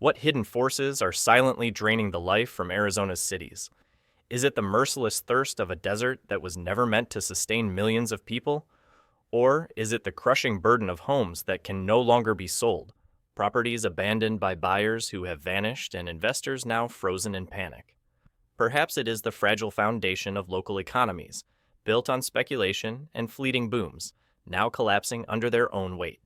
What hidden forces are silently draining the life from Arizona's cities? Is it the merciless thirst of a desert that was never meant to sustain millions of people? Or is it the crushing burden of homes that can no longer be sold, properties abandoned by buyers who have vanished and investors now frozen in panic? Perhaps it is the fragile foundation of local economies, built on speculation and fleeting booms, now collapsing under their own weight.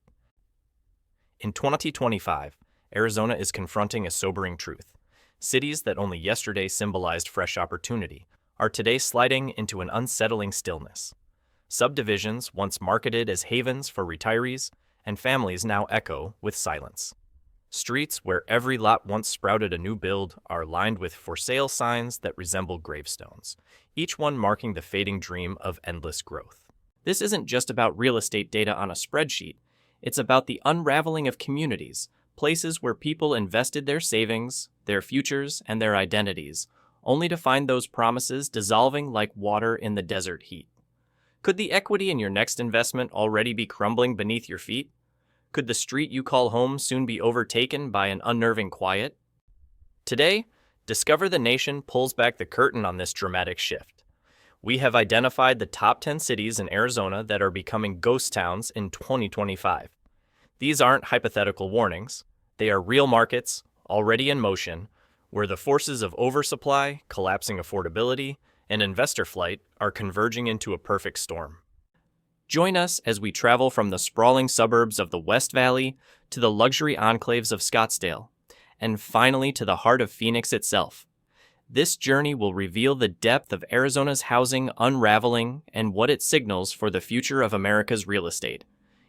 In 2025, Arizona is confronting a sobering truth. Cities that only yesterday symbolized fresh opportunity are today sliding into an unsettling stillness. Subdivisions once marketed as havens for retirees and families now echo with silence. Streets where every lot once sprouted a new build are lined with for sale signs that resemble gravestones, each one marking the fading dream of endless growth. This isn't just about real estate data on a spreadsheet. It's about the unraveling of communities, places where people invested their savings, their futures, and their identities, only to find those promises dissolving like water in the desert heat. Could the equity in your next investment already be crumbling beneath your feet? Could the street you call home soon be overtaken by an unnerving quiet? Today, Discover the Nation pulls back the curtain on this dramatic shift. We have identified the top 10 cities in Arizona that are becoming ghost towns in 2025. These aren't hypothetical warnings. They are real markets, already in motion, where the forces of oversupply, collapsing affordability, and investor flight are converging into a perfect storm. Join us as we travel from the sprawling suburbs of the West Valley to the luxury enclaves of Scottsdale, and finally to the heart of Phoenix itself. This journey will reveal the depth of Arizona's housing unraveling and what it signals for the future of America's real estate.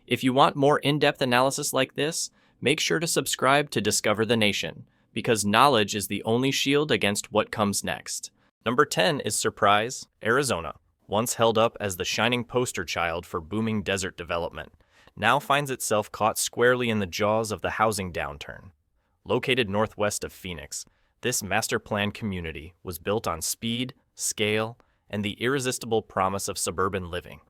If you want more in-depth analysis like this, make sure to subscribe to Discover the Nation, because knowledge is the only shield against what comes next. Number 10 is Surprise, Arizona, once held up as the shining poster child for booming desert development, now finds itself caught squarely in the jaws of the housing downturn. Located northwest of Phoenix, this master-planned community was built on speed, scale, and the irresistible promise of suburban living.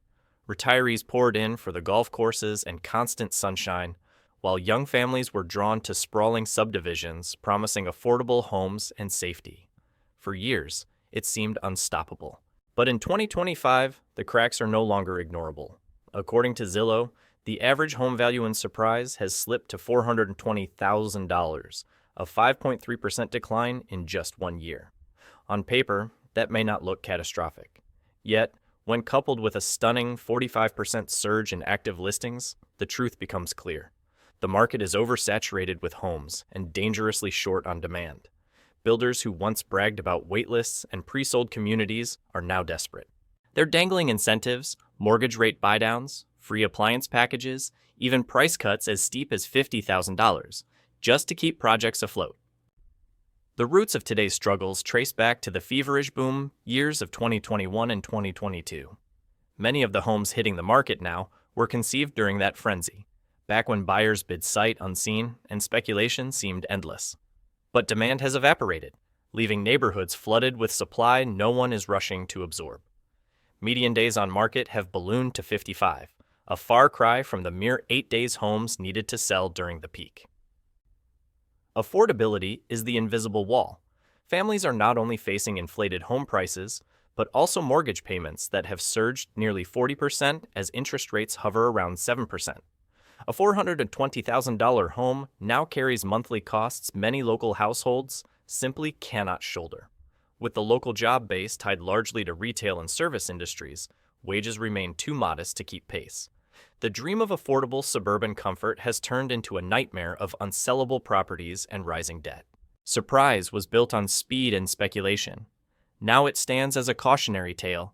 Retirees poured in for the golf courses and constant sunshine, while young families were drawn to sprawling subdivisions promising affordable homes and safety. For years, it seemed unstoppable. But in 2025, the cracks are no longer ignorable. According to Zillow, the average home value in Surprise has slipped to $420,000, a 5.3% decline in just 1 year. On paper, that may not look catastrophic. Yet, when coupled with a stunning 45% surge in active listings, the truth becomes clear. The market is oversaturated with homes and dangerously short on demand. Builders who once bragged about waitlists and pre-sold communities are now desperate. They're dangling incentives, mortgage rate buydowns, free appliance packages, even price cuts as steep as $50,000, just to keep projects afloat. The roots of today's struggles trace back to the feverish boom years of 2021 and 2022. Many of the homes hitting the market now were conceived during that frenzy, back when buyers bid sight unseen and speculation seemed endless. But demand has evaporated, leaving neighborhoods flooded with supply no one is rushing to absorb. Median days on market have ballooned to 55, a far cry from the mere 8 days homes needed to sell during the peak. Affordability is the invisible wall. Families are not only facing inflated home prices, but also mortgage payments that have surged nearly 40% as interest rates hover around 7%. A $420,000 home now carries monthly costs many local households simply cannot shoulder. With the local job base tied largely to retail and service industries, wages remain too modest to keep pace. The dream of affordable suburban comfort has turned into a nightmare of unsellable properties and rising debt. Surprise was built on speed and speculation. Now it stands as a cautionary tale,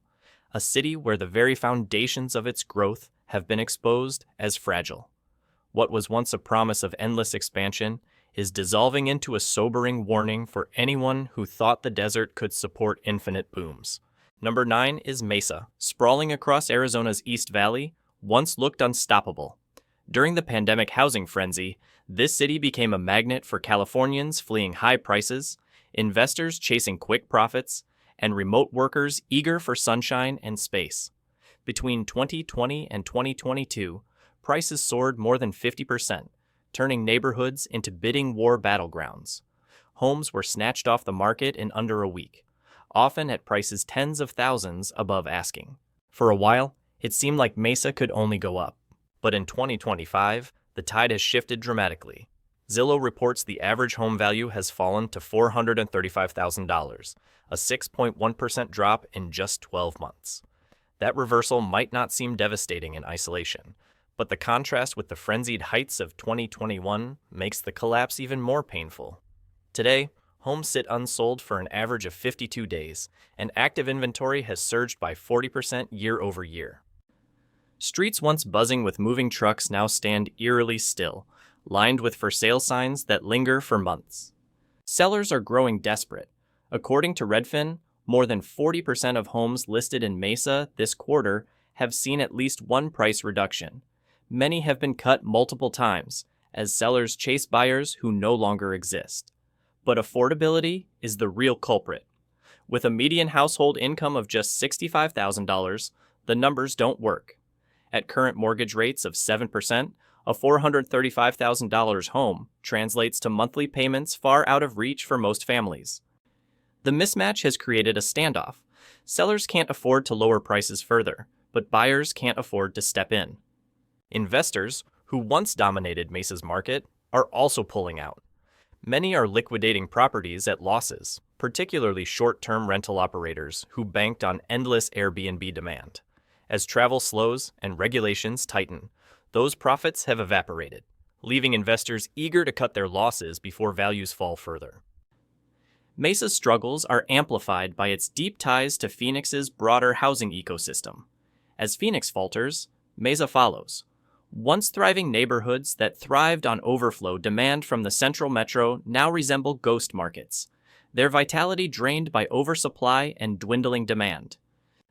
a city where the very foundations of its growth have been exposed as fragile. What was once a promise of endless expansion is dissolving into a sobering warning for anyone who thought the desert could support infinite booms. Number 9 is Mesa, sprawling across Arizona's East Valley, once looked unstoppable. During the pandemic housing frenzy, this city became a magnet for Californians fleeing high prices, investors chasing quick profits, and remote workers eager for sunshine and space. Between 2020 and 2022, prices soared more than 50%, turning neighborhoods into bidding war battlegrounds. Homes were snatched off the market in under a week, often at prices tens of thousands above asking. For a while, it seemed like Mesa could only go up. But in 2025, the tide has shifted dramatically. Zillow reports the average home value has fallen to $435,000, a 6.1% drop in just 12 months. That reversal might not seem devastating in isolation, but the contrast with the frenzied heights of 2021 makes the collapse even more painful. Today, homes sit unsold for an average of 52 days, and active inventory has surged by 40% year over year. Streets once buzzing with moving trucks now stand eerily still, lined with for sale signs that linger for months. Sellers are growing desperate. According to Redfin, more than 40% of homes listed in Mesa this quarter have seen at least one price reduction. Many have been cut multiple times, as sellers chase buyers who no longer exist. But affordability is the real culprit. With a median household income of just $65,000, the numbers don't work. At current mortgage rates of 7%, a $435,000 home translates to monthly payments far out of reach for most families. The mismatch has created a standoff. Sellers can't afford to lower prices further, but buyers can't afford to step in. Investors, who once dominated Mesa's market, are also pulling out. Many are liquidating properties at losses, particularly short-term rental operators who banked on endless Airbnb demand. As travel slows and regulations tighten, those profits have evaporated, leaving investors eager to cut their losses before values fall further. Mesa's struggles are amplified by its deep ties to Phoenix's broader housing ecosystem. As Phoenix falters, Mesa follows. Once thriving neighborhoods that thrived on overflow demand from the central metro now resemble ghost markets, their vitality drained by oversupply and dwindling demand.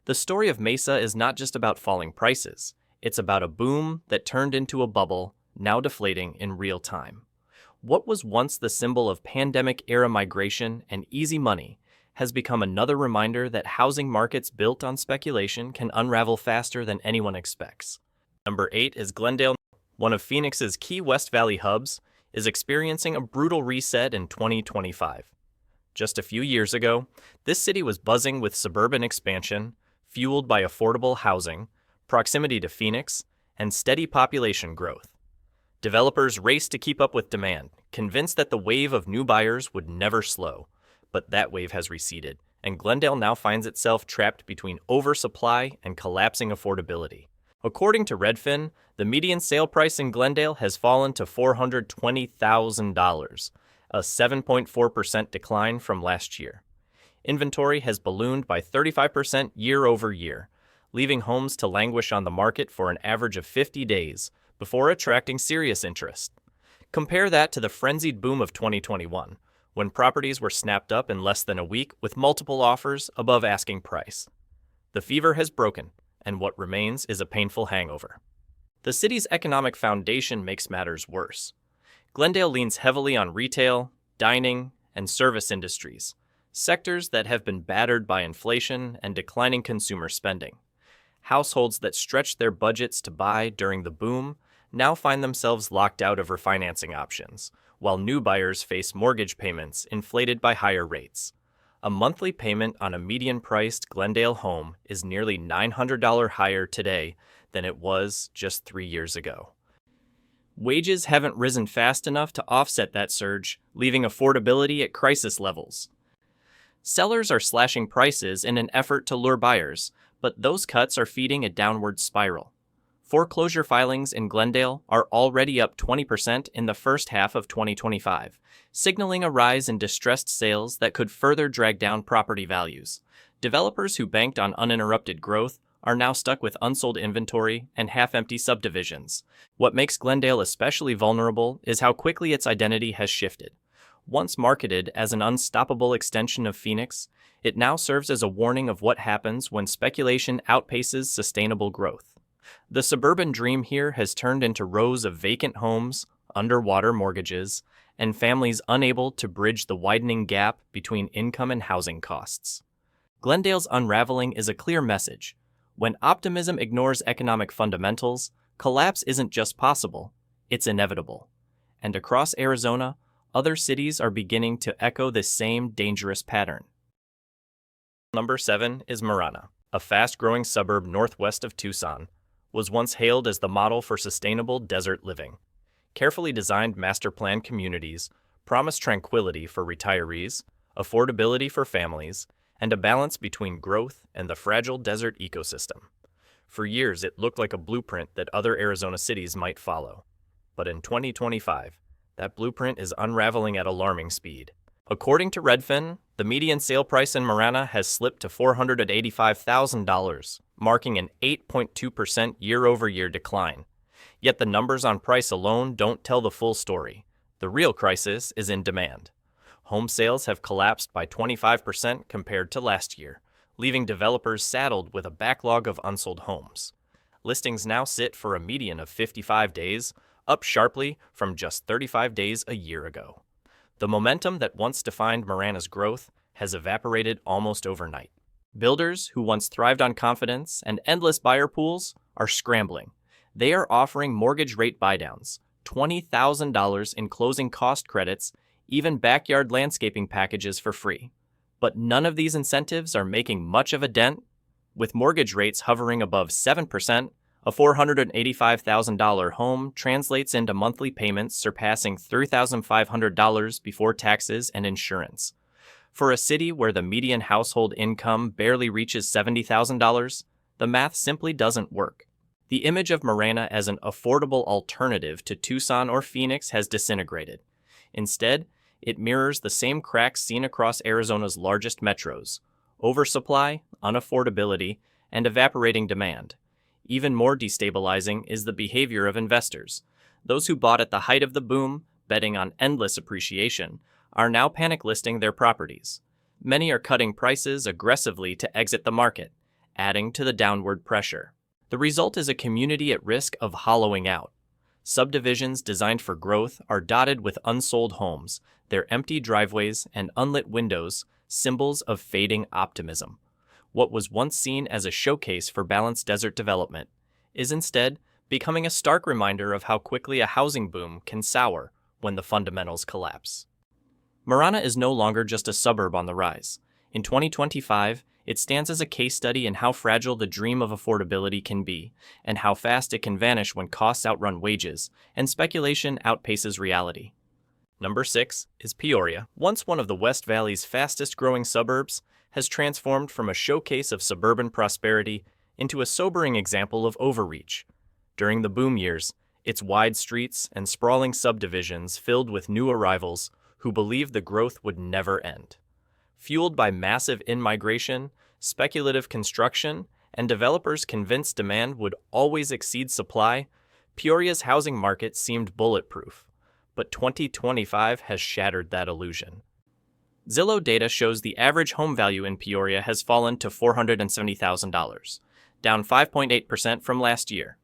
The story of Mesa is not just about falling prices, it's about a boom that turned into a bubble, now deflating in real time. What was once the symbol of pandemic-era migration and easy money has become another reminder that housing markets built on speculation can unravel faster than anyone expects. Number 8 is Glendale. One of Phoenix's key West Valley hubs is experiencing a brutal reset in 2025. Just a few years ago, this city was buzzing with suburban expansion, fueled by affordable housing, proximity to Phoenix, and steady population growth. Developers raced to keep up with demand, convinced that the wave of new buyers would never slow. But that wave has receded, and Glendale now finds itself trapped between oversupply and collapsing affordability. According to Redfin, the median sale price in Glendale has fallen to $420,000, a 7.4% decline from last year. Inventory has ballooned by 35% year over year, leaving homes to languish on the market for an average of 50 days before attracting serious interest. Compare that to the frenzied boom of 2021, when properties were snapped up in less than a week with multiple offers above asking price. The fever has broken, and what remains is a painful hangover. The city's economic foundation makes matters worse. Glendale leans heavily on retail, dining, and service industries, sectors that have been battered by inflation and declining consumer spending. Households that stretched their budgets to buy during the boom now find themselves locked out of refinancing options, while new buyers face mortgage payments inflated by higher rates. A monthly payment on a median-priced Glendale home is nearly $900 higher today than it was just 3 years ago. Wages haven't risen fast enough to offset that surge, leaving affordability at crisis levels. Sellers are slashing prices in an effort to lure buyers, but those cuts are feeding a downward spiral. Foreclosure filings in Glendale are already up 20% in the first half of 2025, signaling a rise in distressed sales that could further drag down property values. Developers who banked on uninterrupted growth are now stuck with unsold inventory and half-empty subdivisions. What makes Glendale especially vulnerable is how quickly its identity has shifted. Once marketed as an unstoppable extension of Phoenix, it now serves as a warning of what happens when speculation outpaces sustainable growth. The suburban dream here has turned into rows of vacant homes, underwater mortgages, and families unable to bridge the widening gap between income and housing costs. Glendale's unraveling is a clear message. When optimism ignores economic fundamentals, collapse isn't just possible, it's inevitable. and across Arizona, other cities are beginning to echo this same dangerous pattern. Number 7 is Marana, a fast-growing suburb northwest of Tucson, was once hailed as the model for sustainable desert living. Carefully designed master plan communities promise tranquility for retirees, affordability for families, and a balance between growth and the fragile desert ecosystem. For years, it looked like a blueprint that other Arizona cities might follow. But in 2025, that blueprint is unraveling at alarming speed. According to Redfin, the median sale price in Marana has slipped to $485,000, marking an 8.2% year-over-year decline. Yet the numbers on price alone don't tell the full story. The real crisis is in demand. Home sales have collapsed by 25% compared to last year, leaving developers saddled with a backlog of unsold homes. Listings now sit for a median of 55 days, up sharply from just 35 days a year ago. The momentum that once defined Marana's growth has evaporated almost overnight. Builders who once thrived on confidence and endless buyer pools are scrambling. They are offering mortgage rate buydowns, $20,000 in closing cost credits, even backyard landscaping packages for free. But none of these incentives are making much of a dent. With mortgage rates hovering above 7%, a $485,000 home translates into monthly payments surpassing $3,500 before taxes and insurance. For a city where the median household income barely reaches $70,000, the math simply doesn't work. The image of Marana as an affordable alternative to Tucson or Phoenix has disintegrated. Instead, it mirrors the same cracks seen across Arizona's largest metros: oversupply, unaffordability, and evaporating demand. Even more destabilizing is the behavior of investors. Those who bought at the height of the boom, betting on endless appreciation, are now panic listing their properties. Many are cutting prices aggressively to exit the market, adding to the downward pressure. The result is a community at risk of hollowing out. Subdivisions designed for growth are dotted with unsold homes, their empty driveways and unlit windows symbols of fading optimism. What was once seen as a showcase for balanced desert development is instead becoming a stark reminder of how quickly a housing boom can sour when the fundamentals collapse. Marana is no longer just a suburb on the rise. In 2025, it stands as a case study in how fragile the dream of affordability can be, and how fast it can vanish when costs outrun wages and speculation outpaces reality. Number 6 is Peoria. Once one of the West Valley's fastest-growing suburbs, has transformed from a showcase of suburban prosperity into a sobering example of overreach. During the boom years, its wide streets and sprawling subdivisions filled with new arrivals who believed the growth would never end. Fueled by massive in-migration, speculative construction, and developers convinced demand would always exceed supply, Peoria's housing market seemed bulletproof. But 2025 has shattered that illusion. Zillow data shows the average home value in Peoria has fallen to $470,000, down 5.8% from last year.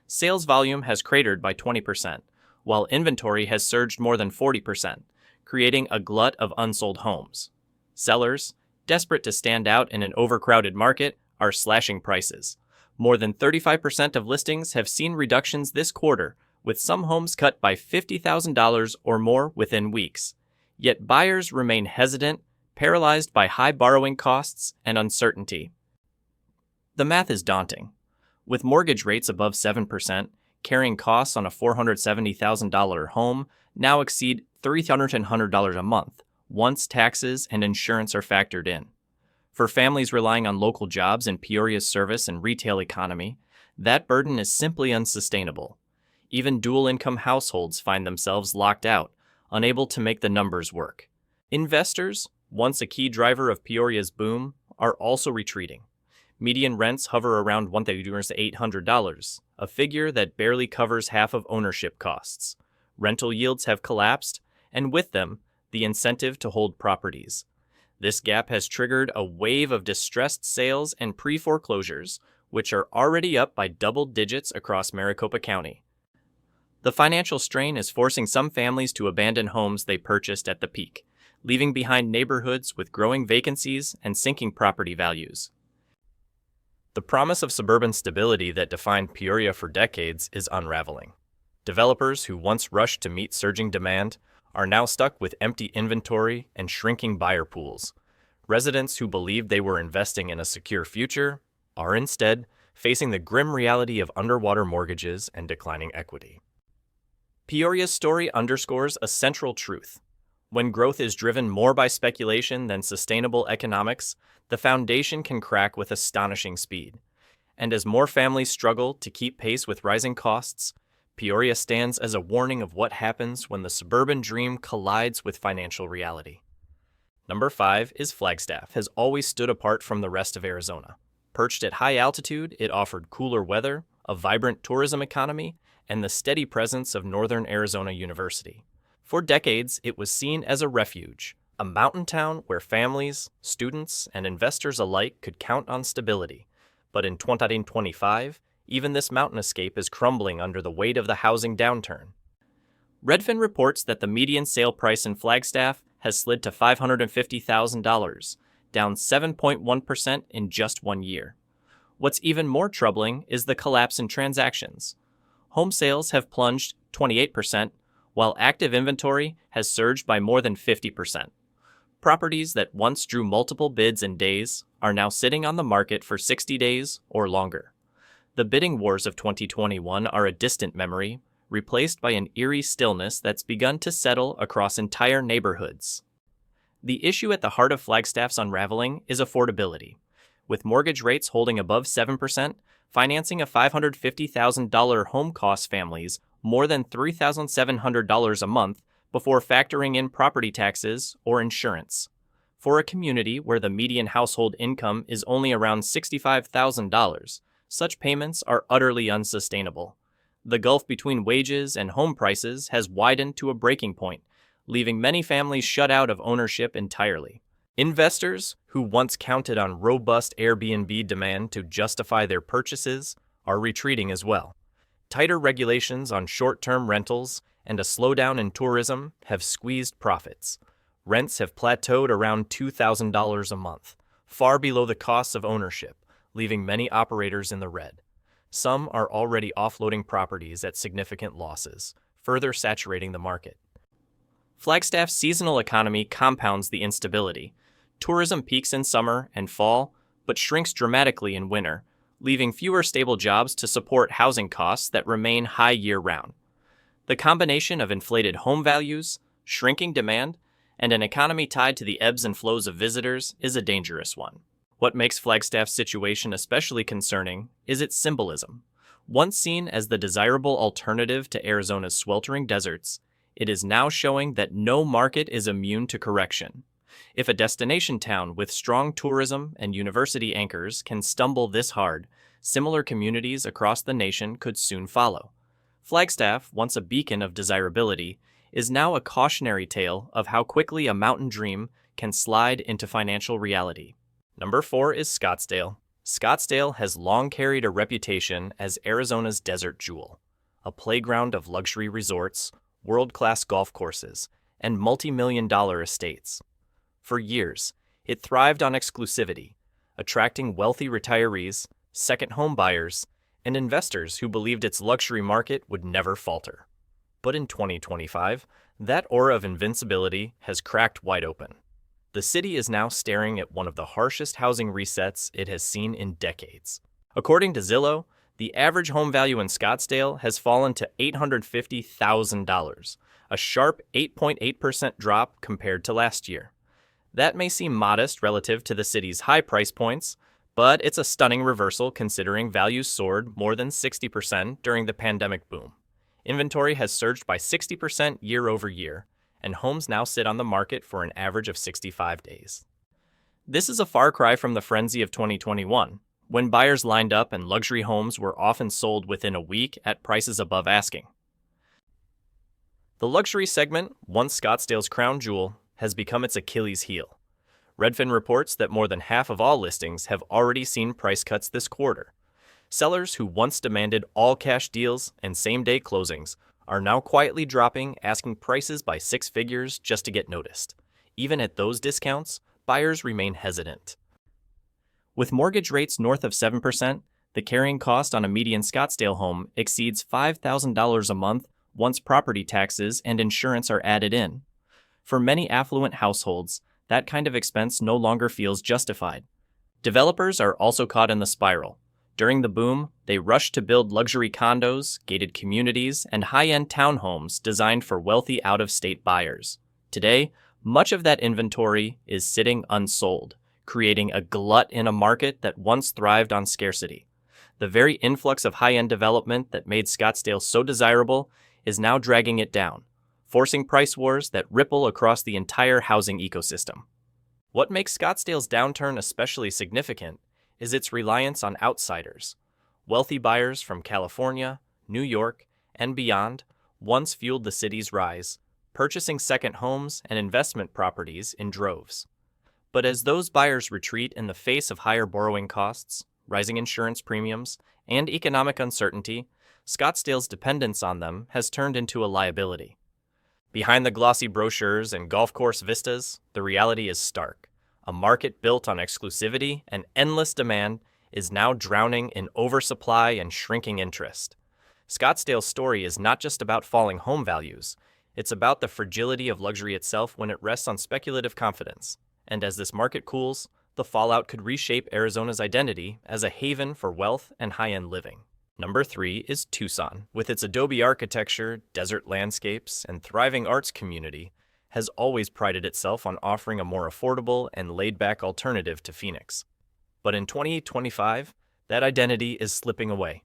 Sales volume has cratered by 20%, while inventory has surged more than 40%, creating a glut of unsold homes. Sellers, desperate to stand out in an overcrowded market, are slashing prices. More than 35% of listings have seen reductions this quarter, with some homes cut by $50,000 or more within weeks. Yet buyers remain hesitant, paralyzed by high borrowing costs and uncertainty. The math is daunting. With mortgage rates above 7%, carrying costs on a $470,000 home now exceed $300 a month, once taxes and insurance are factored in. For families relying on local jobs in Peoria's service and retail economy, that burden is simply unsustainable. Even dual-income households find themselves locked out, unable to make the numbers work. Investors, once a key driver of Peoria's boom, are also retreating. Median rents hover around $1,800, a figure that barely covers half of ownership costs. Rental yields have collapsed, and with them, the incentive to hold properties. This gap has triggered a wave of distressed sales and pre-foreclosures, which are already up by double digits across Maricopa County. The financial strain is forcing some families to abandon homes they purchased at the peak, leaving behind neighborhoods with growing vacancies and sinking property values. The promise of suburban stability that defined Peoria for decades is unraveling. Developers who once rushed to meet surging demand are now stuck with empty inventory and shrinking buyer pools. Residents who believed they were investing in a secure future are instead facing the grim reality of underwater mortgages and declining equity. Peoria's story underscores a central truth. When growth is driven more by speculation than sustainable economics, the foundation can crack with astonishing speed. And as more families struggle to keep pace with rising costs, Peoria stands as a warning of what happens when the suburban dream collides with financial reality. Number 5 is Flagstaff has always stood apart from the rest of Arizona. Perched at high altitude, it offered cooler weather, a vibrant tourism economy, and the steady presence of Northern Arizona University. For decades, it was seen as a refuge, a mountain town where families, students, and investors alike could count on stability. But in 2025, even this mountain escape is crumbling under the weight of the housing downturn. Redfin reports that the median sale price in Flagstaff has slid to $550,000, down 7.1% in just 1 year. What's even more troubling is the collapse in transactions. Home sales have plunged 28%, while active inventory has surged by more than 50%. Properties that once drew multiple bids in days are now sitting on the market for 60 days or longer. The bidding wars of 2021 are a distant memory, replaced by an eerie stillness that's begun to settle across entire neighborhoods. The issue at the heart of Flagstaff's unraveling is affordability. With mortgage rates holding above 7%, financing a $550,000 home costs families more than $3,700 a month before factoring in property taxes or insurance. For a community where the median household income is only around $65,000, such payments are utterly unsustainable. The gulf between wages and home prices has widened to a breaking point, leaving many families shut out of ownership entirely. Investors who once counted on robust Airbnb demand to justify their purchases are retreating as well. Tighter regulations on short-term rentals and a slowdown in tourism have squeezed profits. Rents have plateaued around $2,000 a month, far below the costs of ownership, leaving many operators in the red. Some are already offloading properties at significant losses, further saturating the market. Flagstaff's seasonal economy compounds the instability. Tourism peaks in summer and fall, but shrinks dramatically in winter, leaving fewer stable jobs to support housing costs that remain high year-round. The combination of inflated home values, shrinking demand, and an economy tied to the ebbs and flows of visitors is a dangerous one. What makes Flagstaff's situation especially concerning is its symbolism. Once seen as the desirable alternative to Arizona's sweltering deserts, it is now showing that no market is immune to correction. If a destination town with strong tourism and university anchors can stumble this hard, similar communities across the nation could soon follow. Flagstaff, once a beacon of desirability, is now a cautionary tale of how quickly a mountain dream can slide into financial reality. Number 4 is Scottsdale. Scottsdale has long carried a reputation as Arizona's desert jewel, a playground of luxury resorts, world-class golf courses, and multi-million-dollar estates. For years, it thrived on exclusivity, attracting wealthy retirees, second home buyers, and investors who believed its luxury market would never falter. But in 2025, that aura of invincibility has cracked wide open. The city is now staring at one of the harshest housing resets it has seen in decades. According to Zillow, the average home value in Scottsdale has fallen to $850,000, a sharp 8.8% drop compared to last year. That may seem modest relative to the city's high price points, but it's a stunning reversal considering values soared more than 60% during the pandemic boom. Inventory has surged by 60% year over year, and homes now sit on the market for an average of 65 days. This is a far cry from the frenzy of 2021, when buyers lined up and luxury homes were often sold within a week at prices above asking. The luxury segment, once Scottsdale's crown jewel, has become its Achilles heel. Redfin reports that more than half of all listings have already seen price cuts this quarter. Sellers who once demanded all-cash deals and same-day closings are now quietly dropping asking prices by 6 figures just to get noticed. Even at those discounts, buyers remain hesitant. With mortgage rates north of 7%, The carrying cost on a median Scottsdale home exceeds $5,000 a month once property taxes and insurance are added in. For many affluent households, that kind of expense no longer feels justified. Developers are also caught in the spiral. During the boom, they rushed to build luxury condos, gated communities, and high-end townhomes designed for wealthy out-of-state buyers. Today, much of that inventory is sitting unsold, creating a glut in a market that once thrived on scarcity. The very influx of high-end development that made Scottsdale so desirable is now dragging it down, forcing price wars that ripple across the entire housing ecosystem. What makes Scottsdale's downturn especially significant is its reliance on outsiders. Wealthy buyers from California, New York, and beyond once fueled the city's rise, purchasing second homes and investment properties in droves. But as those buyers retreat in the face of higher borrowing costs, rising insurance premiums, and economic uncertainty, Scottsdale's dependence on them has turned into a liability. Behind the glossy brochures and golf course vistas, the reality is stark. A market built on exclusivity and endless demand is now drowning in oversupply and shrinking interest. Scottsdale's story is not just about falling home values, it's about the fragility of luxury itself when it rests on speculative confidence. And as this market cools, the fallout could reshape Arizona's identity as a haven for wealth and high-end living. Number 3 is Tucson. With its adobe architecture, desert landscapes, and thriving arts community, has always prided itself on offering a more affordable and laid-back alternative to Phoenix. But in 2025, that identity is slipping away.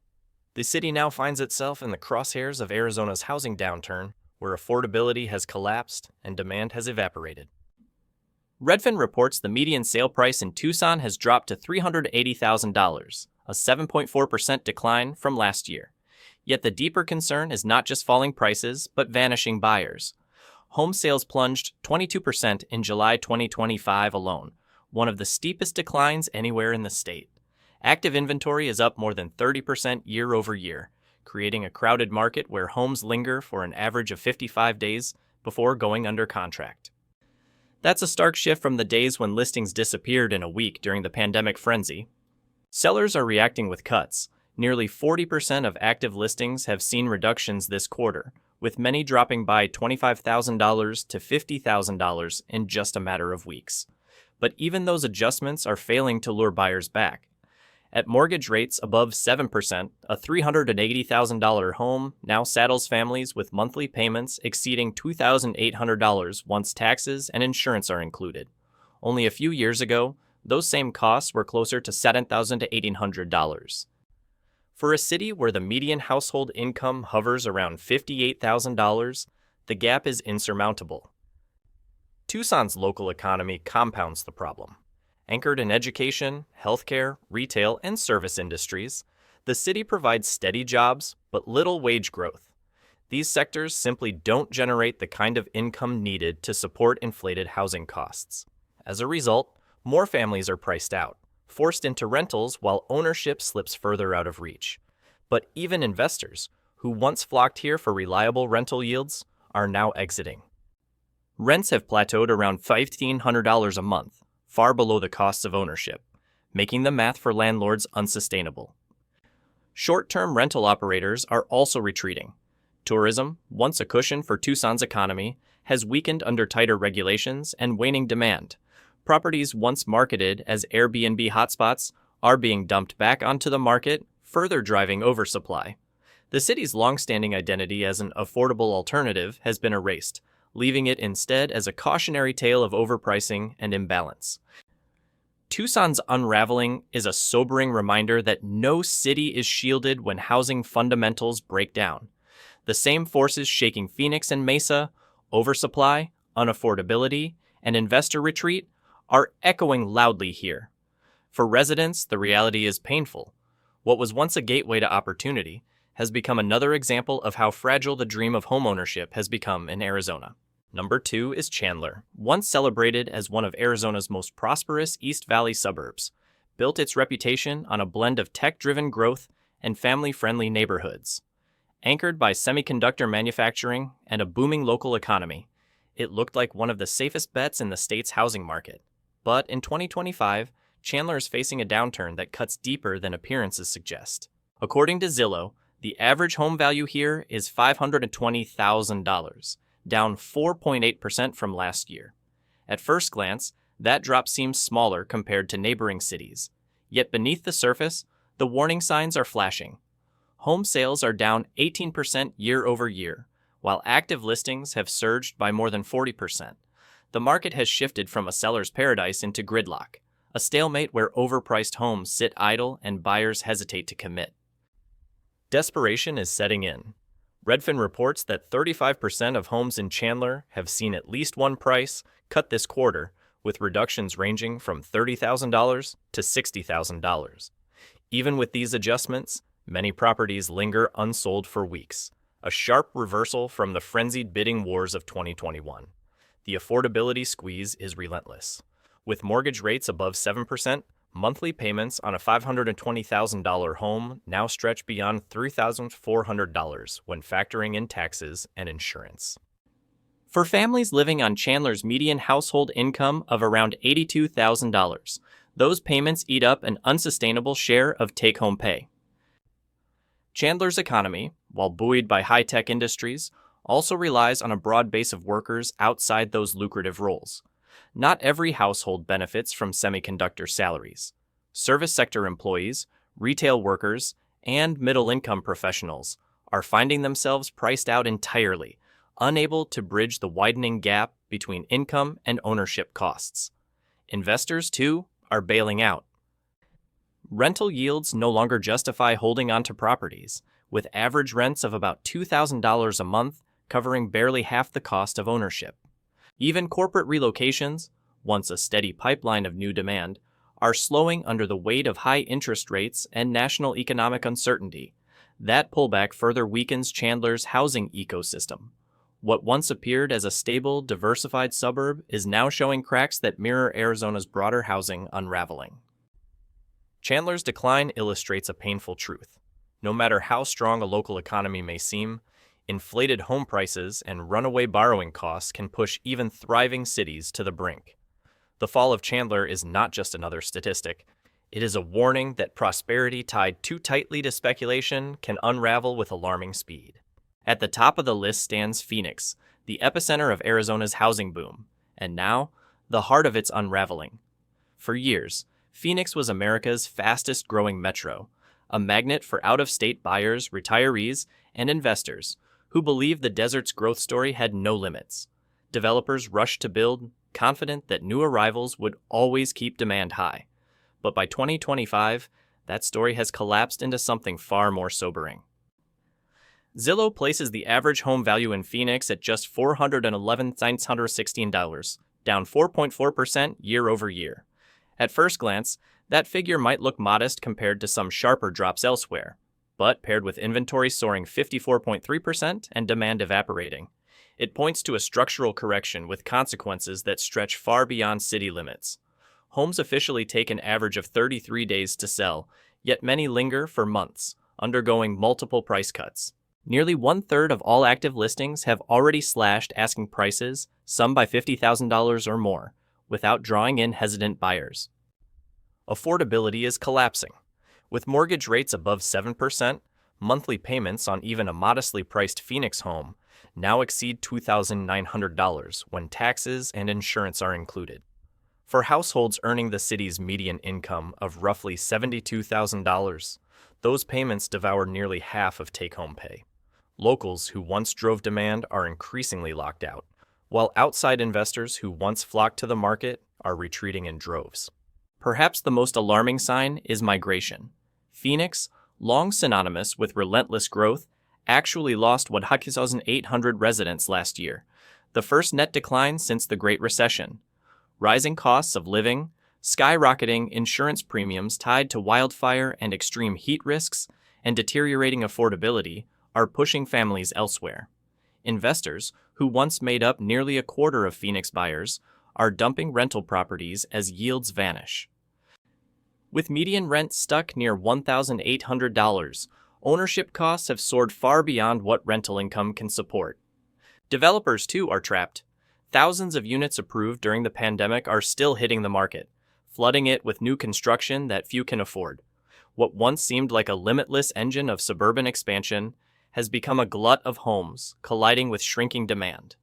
The city now finds itself in the crosshairs of Arizona's housing downturn, where affordability has collapsed and demand has evaporated. Redfin reports the median sale price in Tucson has dropped to $380,000, a 7.4% decline from last year. Yet the deeper concern is not just falling prices, but vanishing buyers. Home sales plunged 22% in July 2025 alone, one of the steepest declines anywhere in the state. Active inventory is up more than 30% year over year, creating a crowded market where homes linger for an average of 55 days before going under contract. That's a stark shift from the days when listings disappeared in a week during the pandemic frenzy. Sellers are reacting with cuts. Nearly 40% of active listings have seen reductions this quarter, with many dropping by $25,000 to $50,000 in just a matter of weeks. But even those adjustments are failing to lure buyers back. At mortgage rates above 7%, a $380,000 home now saddles families with monthly payments exceeding $2,800 once taxes and insurance are included. Only a few years ago, those same costs were closer to $7,000 to $1,800. For a city where the median household income hovers around $58,000, the gap is insurmountable. Tucson's local economy compounds the problem. Anchored in education, healthcare, retail, and service industries, the city provides steady jobs but little wage growth. These sectors simply don't generate the kind of income needed to support inflated housing costs. As a result, more families are priced out, forced into rentals while ownership slips further out of reach. But even investors, who once flocked here for reliable rental yields, are now exiting. Rents have plateaued around $1,500 a month, far below the costs of ownership, making the math for landlords unsustainable. Short-term rental operators are also retreating. Tourism, once a cushion for Tucson's economy, has weakened under tighter regulations and waning demand. Properties once marketed as Airbnb hotspots are being dumped back onto the market, further driving oversupply. The city's long-standing identity as an affordable alternative has been erased, leaving it instead as a cautionary tale of overpricing and imbalance. Tucson's unraveling is a sobering reminder that no city is shielded when housing fundamentals break down. The same forces shaking Phoenix and Mesa, oversupply, unaffordability, and investor retreat, are echoing loudly here. For residents, the reality is painful. What was once a gateway to opportunity has become another example of how fragile the dream of homeownership has become in Arizona. Number 2 is Chandler, once celebrated as one of Arizona's most prosperous East Valley suburbs, built its reputation on a blend of tech-driven growth and family-friendly neighborhoods. Anchored by semiconductor manufacturing and a booming local economy, it looked like one of the safest bets in the state's housing market. But in 2025, Chandler is facing a downturn that cuts deeper than appearances suggest. According to Zillow, the average home value here is $520,000, down 4.8% from last year. At first glance, that drop seems smaller compared to neighboring cities. Yet beneath the surface, the warning signs are flashing. Home sales are down 18% year over year, while active listings have surged by more than 40%. The market has shifted from a seller's paradise into gridlock, a stalemate where overpriced homes sit idle and buyers hesitate to commit. Desperation is setting in. Redfin reports that 35% of homes in Chandler have seen at least one price cut this quarter, with reductions ranging from $30,000 to $60,000. Even with these adjustments, many properties linger unsold for weeks, a sharp reversal from the frenzied bidding wars of 2021. The affordability squeeze is relentless. With mortgage rates above 7%, monthly payments on a $520,000 home now stretch beyond $3,400 when factoring in taxes and insurance. For families living on Chandler's median household income of around $82,000, those payments eat up an unsustainable share of take-home pay. Chandler's economy, while buoyed by high-tech industries, also relies on a broad base of workers outside those lucrative roles. Not every household benefits from semiconductor salaries. Service sector employees, retail workers, and middle-income professionals are finding themselves priced out entirely, unable to bridge the widening gap between income and ownership costs. Investors, too, are bailing out. Rental yields no longer justify holding onto properties, with average rents of about $2,000 a month covering barely half the cost of ownership. Even corporate relocations, once a steady pipeline of new demand, are slowing under the weight of high interest rates and national economic uncertainty. That pullback further weakens Chandler's housing ecosystem. What once appeared as a stable, diversified suburb is now showing cracks that mirror Arizona's broader housing unraveling. Chandler's decline illustrates a painful truth. No matter how strong a local economy may seem, inflated home prices and runaway borrowing costs can push even thriving cities to the brink. The fall of Chandler is not just another statistic. It is a warning that prosperity tied too tightly to speculation can unravel with alarming speed. At the top of the list stands Phoenix, the epicenter of Arizona's housing boom, and now, the heart of its unraveling. For years, Phoenix was America's fastest-growing metro, a magnet for out-of-state buyers, retirees, and investors who believed the desert's growth story had no limits. Developers rushed to build, confident that new arrivals would always keep demand high. But by 2025, that story has collapsed into something far more sobering. Zillow places the average home value in Phoenix at just $411,916, down 4.4% year over year. At first glance, that figure might look modest compared to some sharper drops elsewhere, but paired with inventory soaring 54.3% and demand evaporating, it points to a structural correction with consequences that stretch far beyond city limits. Homes officially take an average of 33 days to sell, yet many linger for months, undergoing multiple price cuts. Nearly one-third of all active listings have already slashed asking prices, some by $50,000 or more, without drawing in hesitant buyers. Affordability is collapsing. With mortgage rates above 7%, monthly payments on even a modestly priced Phoenix home now exceed $2,900 when taxes and insurance are included. For households earning the city's median income of roughly $72,000, those payments devour nearly half of take-home pay. Locals who once drove demand are increasingly locked out, while outside investors who once flocked to the market are retreating in droves. Perhaps the most alarming sign is migration. Phoenix, long synonymous with relentless growth, actually lost 1,800 residents last year, the first net decline since the Great Recession. Rising costs of living, skyrocketing insurance premiums tied to wildfire and extreme heat risks, and deteriorating affordability are pushing families elsewhere. Investors, who once made up nearly a quarter of Phoenix buyers, are dumping rental properties as yields vanish. With median rent stuck near $1,800, ownership costs have soared far beyond what rental income can support. Developers, too, are trapped. Thousands of units approved during the pandemic are still hitting the market, flooding it with new construction that few can afford. What once seemed like a limitless engine of suburban expansion has become a glut of homes, colliding with shrinking demand.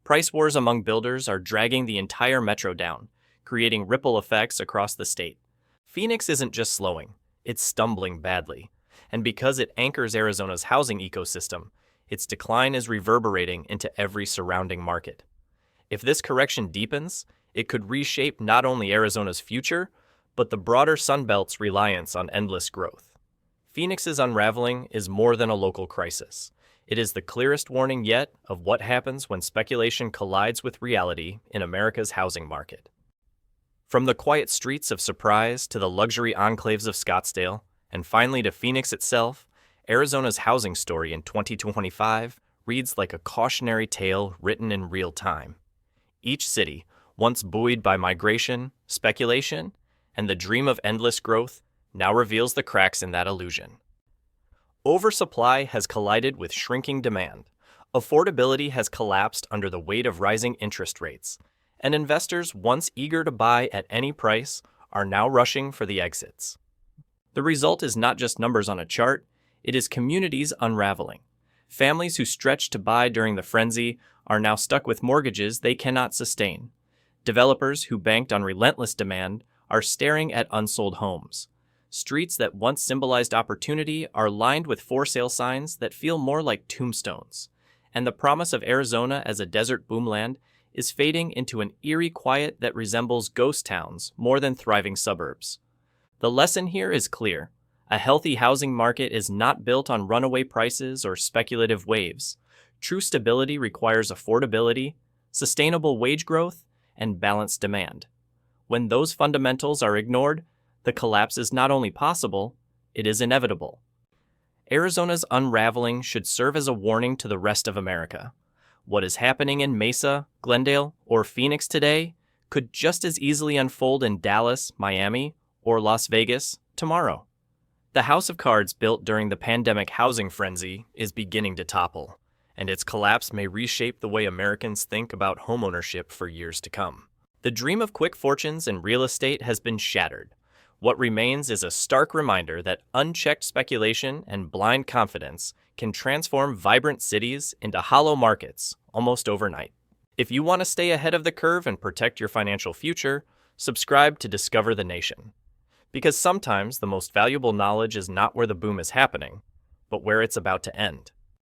Price wars among builders are dragging the entire metro down, creating ripple effects across the state. Phoenix isn't just slowing, it's stumbling badly. And because it anchors Arizona's housing ecosystem, its decline is reverberating into every surrounding market. If this correction deepens, it could reshape not only Arizona's future, but the broader Sunbelt's reliance on endless growth. Phoenix's unraveling is more than a local crisis. It is the clearest warning yet of what happens when speculation collides with reality in America's housing market. From the quiet streets of Surprise to the luxury enclaves of Scottsdale, and finally to Phoenix itself, Arizona's housing story in 2025 reads like a cautionary tale written in real time. Each city, once buoyed by migration, speculation, and the dream of endless growth, now reveals the cracks in that illusion. Oversupply has collided with shrinking demand. Affordability has collapsed under the weight of rising interest rates, and investors once eager to buy at any price are now rushing for the exits. The result is not just numbers on a chart, it is communities unraveling. Families who stretched to buy during the frenzy are now stuck with mortgages they cannot sustain. Developers who banked on relentless demand are staring at unsold homes. Streets that once symbolized opportunity are lined with for sale signs that feel more like tombstones. And the promise of Arizona as a desert boomland is fading into an eerie quiet that resembles ghost towns more than thriving suburbs. The lesson here is clear. A healthy housing market is not built on runaway prices or speculative waves. True stability requires affordability, sustainable wage growth, and balanced demand. When those fundamentals are ignored, the collapse is not only possible, it is inevitable. Arizona's unraveling should serve as a warning to the rest of America. What is happening in Mesa, Glendale, or Phoenix today could just as easily unfold in Dallas, Miami, or Las Vegas tomorrow. The house of cards built during the pandemic housing frenzy is beginning to topple, and its collapse may reshape the way Americans think about homeownership for years to come. The dream of quick fortunes in real estate has been shattered. What remains is a stark reminder that unchecked speculation and blind confidence can transform vibrant cities into hollow markets almost overnight. If you want to stay ahead of the curve and protect your financial future, subscribe to Discover the Nation. Because sometimes the most valuable knowledge is not where the boom is happening, but where it's about to end.